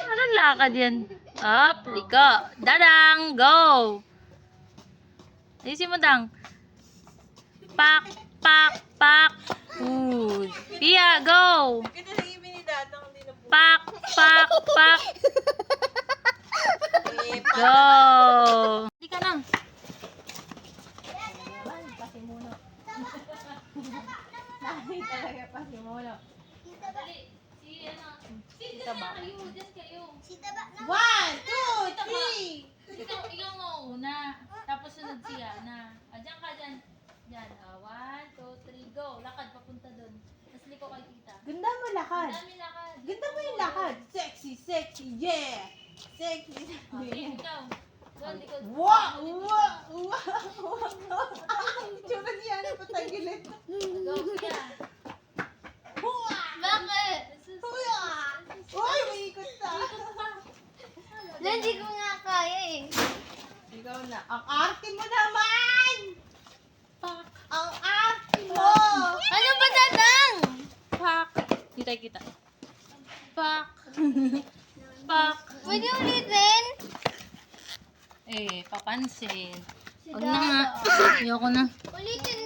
Anong lakad yan? Up, liko. Dadang, go! Ayusin mo, Dang. Pak, pak, pak. Pia, go! Pak, pak, pak. Go! Hindi ka na. Dali talaga pasimulo. Dali. Si ba? Kayo, dyan kayo. 1, 2, 3. Ikaw mo una. Tapos sunod siya na. Diyan ka, dyan. Dyan. 1, 2, 3, go. Lakad, papunta dun. Tapos liko kay tita. Ganda mo lakad. Dami lakad. Ganda mo yung lakad. Sexy, sexy, yeah. Sexy, Okay, sexy. ikaw. Doon, likod. Wow, wow, wow. Ang itsura niya na patagilid. Go, siya. Huwa! Bakit? Huwa! Uy, may ikot ka. Hindi ko nga kaya eh. Ikaw na. Ang arte mo naman! Pak. Ang arte mo! Ano ba dadang? Pak. Kita kita. Pak. Pak. Pwede ulitin? Papansin. Si Huwag na nga. Dada. Ayoko na. Ulitin